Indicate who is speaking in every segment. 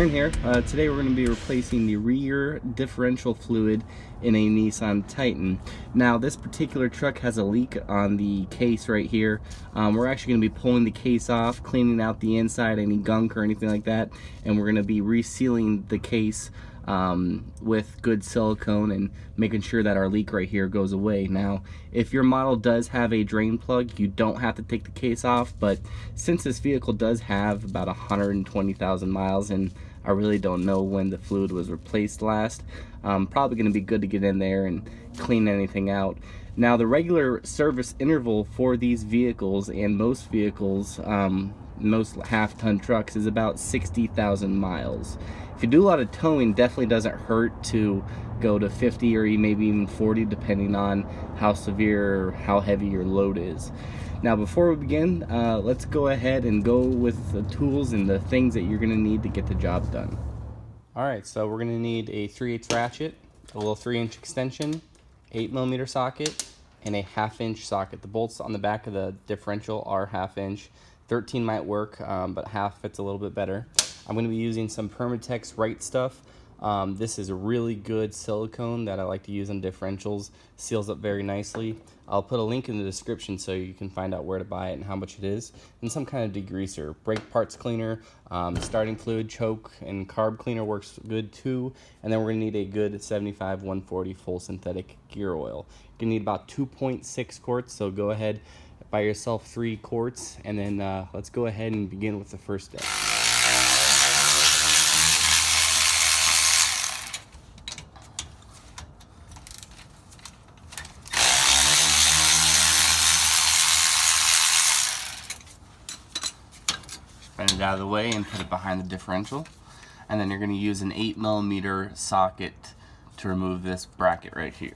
Speaker 1: Aaron here. Today we're going to be replacing the rear differential fluid in a Nissan Titan. Now this particular truck has a leak on the case right here. We're actually going to be pulling the case off, cleaning out the inside, any gunk or anything like that, and we're going to be resealing the case with good silicone and making sure that our leak right here goes away. Now if your model does have a drain plug, you don't have to take the case off, but since this vehicle does have about 120,000 miles and I really don't know when the fluid was replaced last, probably going to be good to get in there and clean anything out. Now the regular service interval for these vehicles and most vehicles, most half-ton trucks, is about 60,000 miles. If you do a lot of towing, definitely doesn't hurt to go to 50 or maybe even 40 depending on how severe or how heavy your load is. Now before we begin, let's go ahead and go with the tools and the things that you're going to need to get the job done. Alright, so we're going to need a 3/8 ratchet, a little 3-inch extension, 8mm socket, and a 1/2-inch socket. The bolts on the back of the differential are 1/2 inch. 13 might work, but 1/2 fits a little bit better. I'm going to be using some Permatex Right Stuff. This is a really good silicone that I like to use on differentials. Seals up very nicely. I'll put a link in the description so you can find out where to buy it and how much it is. And some kind of degreaser. Brake parts cleaner, starting fluid, choke, and carb cleaner works good too. And then we're going to need a good 75-140 full synthetic gear oil. You're going to need about 2.6 quarts, so go ahead, buy yourself 3 quarts, and then let's go ahead and begin with the first step. Bend it out of the way and put it behind the differential, and then you're going to use an 8mm socket to remove this bracket right here.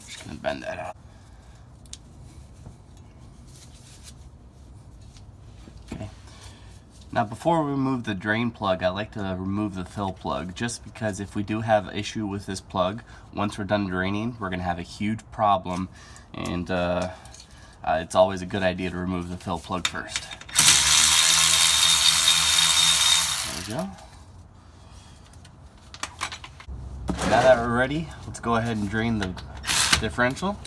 Speaker 1: Just going to bend that out. Okay. Now before we remove the drain plug, I like to remove the fill plug, just because if we do have an issue with this plug, once we're done draining, we're going to have a huge problem, and it's always a good idea to remove the fill plug first. There we go. Now that we're ready, let's go ahead and drain the differential.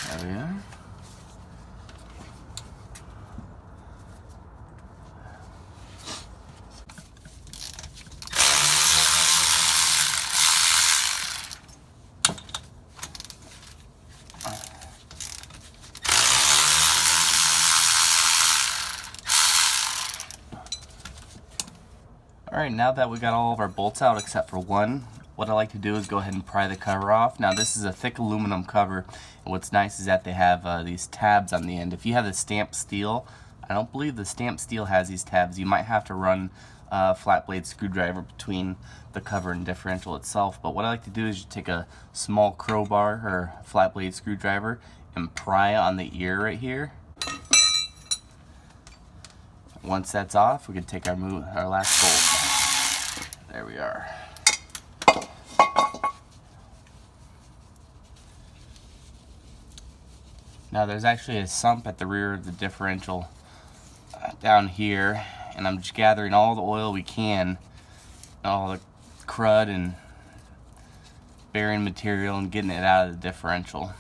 Speaker 1: There we are. Alright, now that we got all of our bolts out except for one, what I like to do is go ahead and pry the cover off. Now this is a thick aluminum cover, and what's nice is that they have these tabs on the end. If you have the stamped steel, I don't believe the stamped steel has these tabs. You might have to run a flat blade screwdriver between the cover and differential itself, but what I like to do is you take a small crowbar or flat blade screwdriver and pry on the ear right here. Once that's off, we can take our last bolt. There we are. Now there's actually a sump at the rear of the differential down here, and I'm just gathering all the oil we can, all the crud and bearing material, and getting it out of the differential.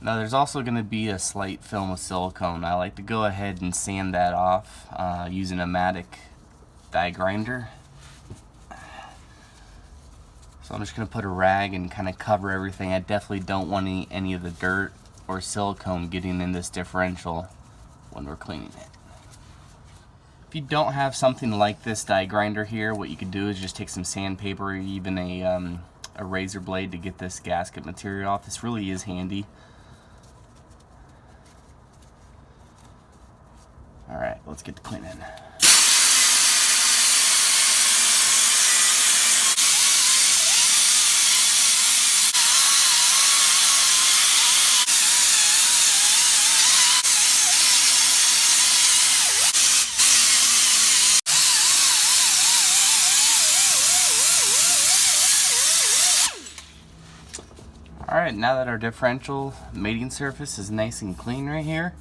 Speaker 1: Now there's also going to be a slight film of silicone. I like to go ahead and sand that off using a Matic die grinder. So I'm just going to put a rag and kind of cover everything. I definitely don't want any of the dirt or silicone getting in this differential when we're cleaning it. If you don't have something like this die grinder here, what you can do is just take some sandpaper or even a razor blade to get this gasket material off. This really is handy. Alright, let's get to cleaning. Alright, now that our differential mating surface is nice and clean right here,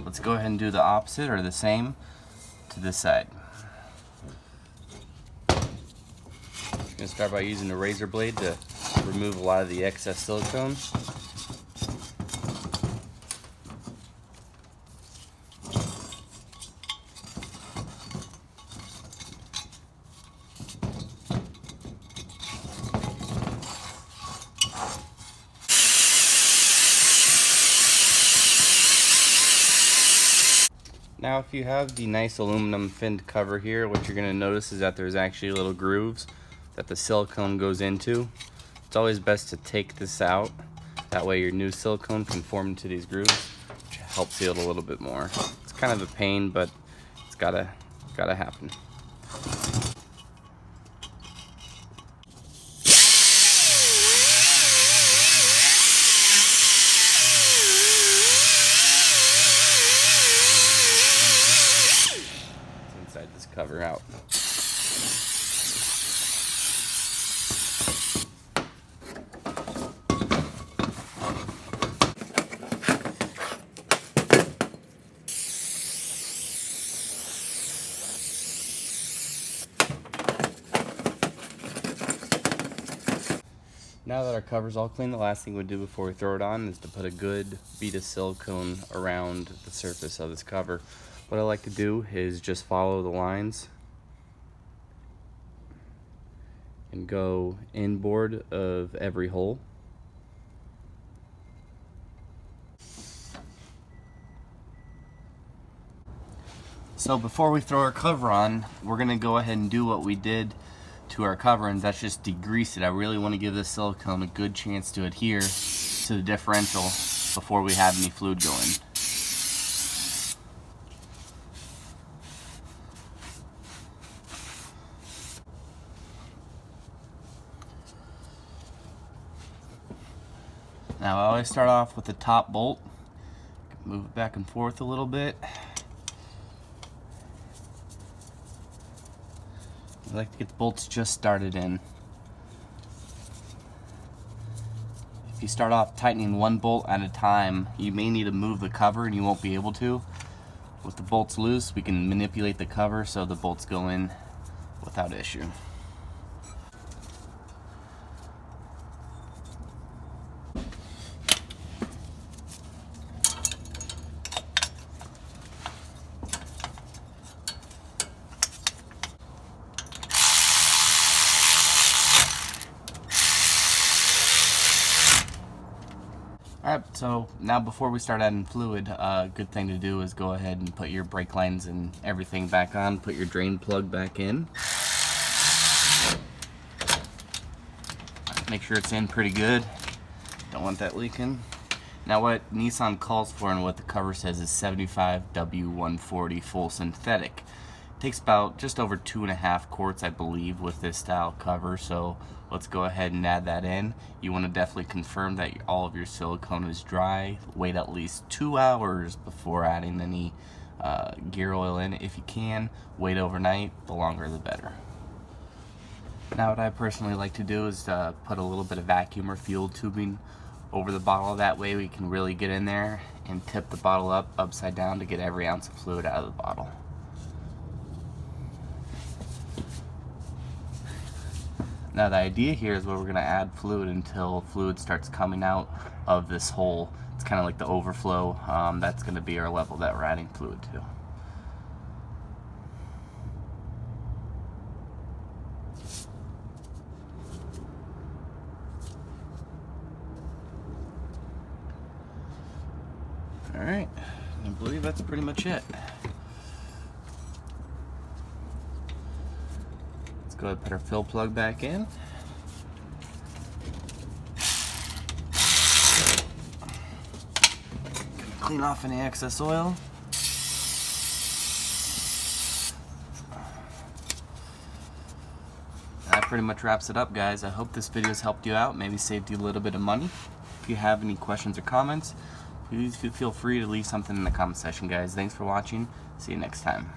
Speaker 1: let's go ahead and do the opposite or the same to this side. I'm going to start by using a razor blade to remove a lot of the excess silicone. Now if you have the nice aluminum finned cover here, what you're going to notice is that there's actually little grooves that the silicone goes into. It's always best to take this out. That way your new silicone can form into these grooves, which helps seal it a little bit more. It's kind of a pain, but it's gotta happen. This cover out. Now that our cover's all clean, the last thing we do before we throw it on is to put a good bead of silicone around the surface of this cover. What I like to do is just follow the lines and go inboard of every hole. So before we throw our cover on, we're going to go ahead and do what we did to our cover, and that's just degrease it. I really want to give this silicone a good chance to adhere to the differential before we have any fluid going. Now I always start off with the top bolt, move it back and forth a little bit. I like to get the bolts just started in. If you start off tightening one bolt at a time, you may need to move the cover and you won't be able to. With the bolts loose, we can manipulate the cover so the bolts go in without issue. Alright, so now before we start adding fluid, a good thing to do is go ahead and put your brake lines and everything back on, put your drain plug back in. Make sure it's in pretty good. Don't want that leaking. Now what Nissan calls for and what the cover says is 75W140 full synthetic. It takes about just over 2.5 quarts, I believe, with this style cover, so let's go ahead and add that in. You want to definitely confirm that all of your silicone is dry. Wait at least 2 hours before adding any gear oil in. If you can, wait overnight. The longer the better. Now what I personally like to do is put a little bit of vacuum or fuel tubing over the bottle. That way we can really get in there and tip the bottle up upside down to get every ounce of fluid out of the bottle. Now the idea here is where we're going to add fluid until fluid starts coming out of this hole. It's kind of like the overflow. That's going to be our level that we're adding fluid to. Alright, I believe that's pretty much it. Go ahead and put our fill plug back in. Clean off any excess oil. That pretty much wraps it up, guys. I hope this video has helped you out, maybe saved you a little bit of money. If you have any questions or comments, please feel free to leave something in the comment section, guys. Thanks for watching. See you next time.